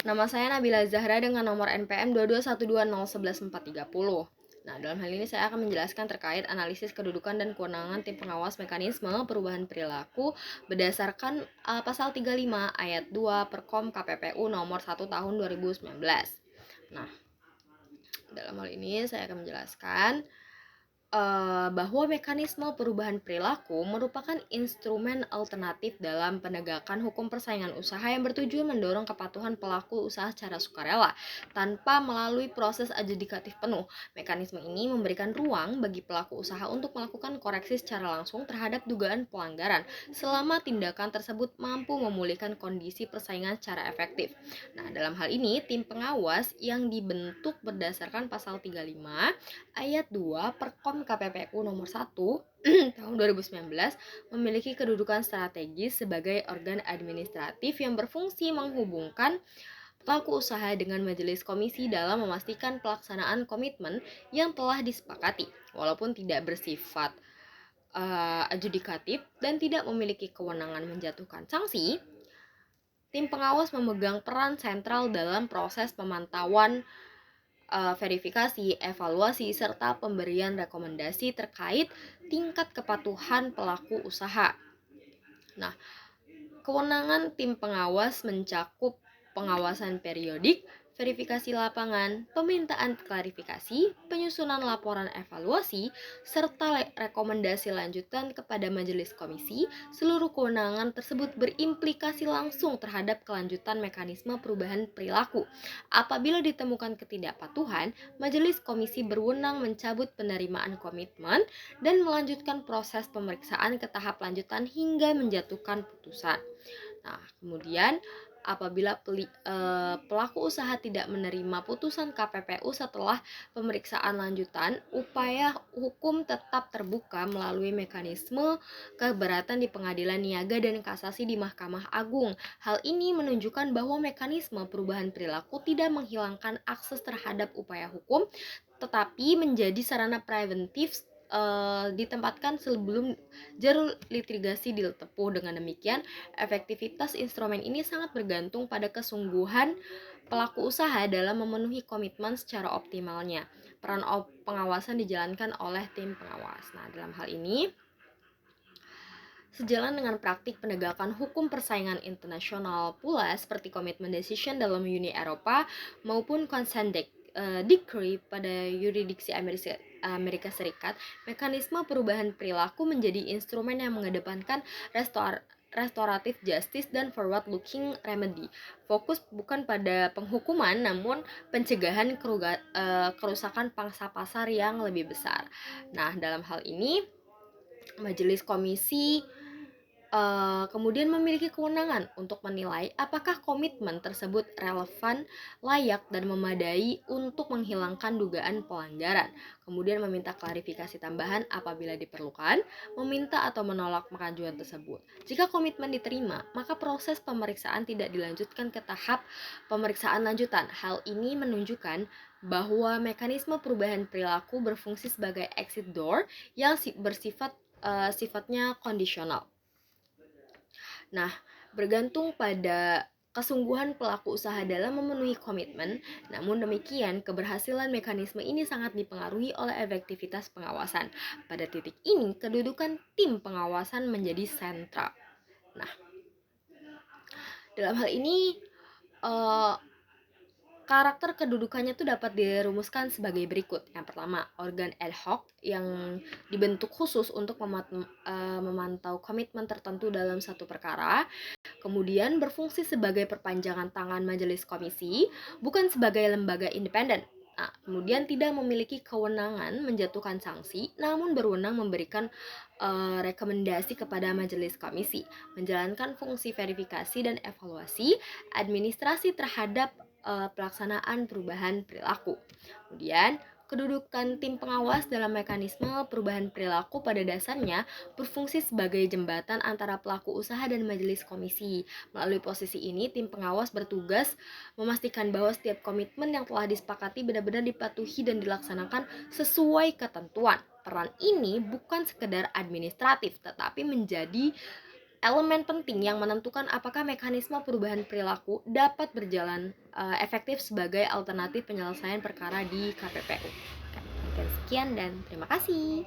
Nama saya Nabila Zahra dengan nomor NPM 22120111430. Nah, dalam hal ini saya akan menjelaskan terkait analisis kedudukan dan kewenangan tim pengawas mekanisme perubahan perilaku berdasarkan pasal 35 ayat 2 Perkom KPPU nomor 1 tahun 2019. Nah, dalam hal ini saya akan menjelaskan bahwa mekanisme perubahan perilaku merupakan instrumen alternatif dalam penegakan hukum persaingan usaha yang bertujuan mendorong kepatuhan pelaku usaha secara sukarela tanpa melalui proses adjudikatif penuh. Mekanisme ini memberikan ruang bagi pelaku usaha untuk melakukan koreksi secara langsung terhadap dugaan pelanggaran selama tindakan tersebut mampu memulihkan kondisi persaingan secara efektif. Nah, dalam hal ini tim pengawas yang dibentuk berdasarkan pasal 35 ayat 2 Perkom KPPU nomor 1 tahun 2019 memiliki kedudukan strategis sebagai organ administratif yang berfungsi menghubungkan pelaku usaha dengan majelis komisi dalam memastikan pelaksanaan komitmen yang telah disepakati, walaupun tidak bersifat adjudikatif dan tidak memiliki kewenangan menjatuhkan sanksi. Tim pengawas memegang peran sentral dalam proses pemantauan, verifikasi, evaluasi, serta pemberian rekomendasi terkait tingkat kepatuhan pelaku usaha. Nah, kewenangan tim pengawas mencakup pengawasan periodik, verifikasi lapangan, pemintaan klarifikasi, penyusunan laporan evaluasi, serta rekomendasi lanjutan kepada majelis komisi. Seluruh kewenangan tersebut berimplikasi langsung terhadap kelanjutan mekanisme perubahan perilaku. Apabila ditemukan ketidakpatuhan, majelis komisi berwenang mencabut penerimaan komitmen dan melanjutkan proses pemeriksaan ke tahap lanjutan hingga menjatuhkan putusan. Nah, kemudian apabila pelaku usaha tidak menerima putusan KPPU setelah pemeriksaan lanjutan, upaya hukum tetap terbuka melalui mekanisme keberatan di Pengadilan Niaga dan Kasasi di Mahkamah Agung. Hal ini menunjukkan bahwa mekanisme perubahan perilaku tidak menghilangkan akses terhadap upaya hukum, tetapi menjadi sarana preventif ditempatkan sebelum jalur litigasi ditempuh. Dengan demikian, efektivitas instrumen ini sangat bergantung pada kesungguhan pelaku usaha dalam memenuhi komitmen secara optimalnya. Peran pengawasan dijalankan oleh tim pengawas. Nah, dalam hal ini sejalan dengan praktik penegakan hukum persaingan internasional pula seperti komitmen decision dalam Uni Eropa maupun consent decree pada yurisdiksi Amerika Serikat, mekanisme perubahan perilaku menjadi instrumen yang mengedepankan restoratif justice dan forward-looking remedy. Fokus bukan pada penghukuman, namun pencegahan kerusakan pangsa pasar yang lebih besar. Nah, dalam hal ini, majelis komisi kemudian memiliki kewenangan untuk menilai apakah komitmen tersebut relevan, layak, dan memadai untuk menghilangkan dugaan pelanggaran. Kemudian meminta klarifikasi tambahan apabila diperlukan, meminta atau menolak pengajuan tersebut. Jika komitmen diterima, maka proses pemeriksaan tidak dilanjutkan ke tahap pemeriksaan lanjutan. Hal ini menunjukkan bahwa mekanisme perubahan perilaku berfungsi sebagai exit door yang sifatnya kondisional. Nah, bergantung pada kesungguhan pelaku usaha dalam memenuhi komitmen, namun demikian keberhasilan mekanisme ini sangat dipengaruhi oleh efektivitas pengawasan. Pada titik ini, kedudukan tim pengawasan menjadi sentral. Nah, dalam hal ini karakter kedudukannya itu dapat dirumuskan sebagai berikut. Yang pertama, organ ad hoc yang dibentuk khusus untuk memantau komitmen tertentu dalam satu perkara. Kemudian berfungsi sebagai perpanjangan tangan majelis komisi, bukan sebagai lembaga independen. Nah, kemudian tidak memiliki kewenangan menjatuhkan sanksi, namun berwenang memberikan rekomendasi kepada majelis komisi, menjalankan fungsi verifikasi dan evaluasi administrasi terhadap pelaksanaan perubahan perilaku. Kemudian, kedudukan tim pengawas dalam mekanisme perubahan perilaku pada dasarnya berfungsi sebagai jembatan antara pelaku usaha dan majelis komisi. Melalui posisi ini, tim pengawas bertugas memastikan bahwa setiap komitmen yang telah disepakati benar-benar dipatuhi dan dilaksanakan sesuai ketentuan. Peran ini bukan sekedar administratif, tetapi menjadi elemen penting yang menentukan apakah mekanisme perubahan perilaku dapat berjalan efektif sebagai alternatif penyelesaian perkara di KPPU. Oke, sekian dan terima kasih.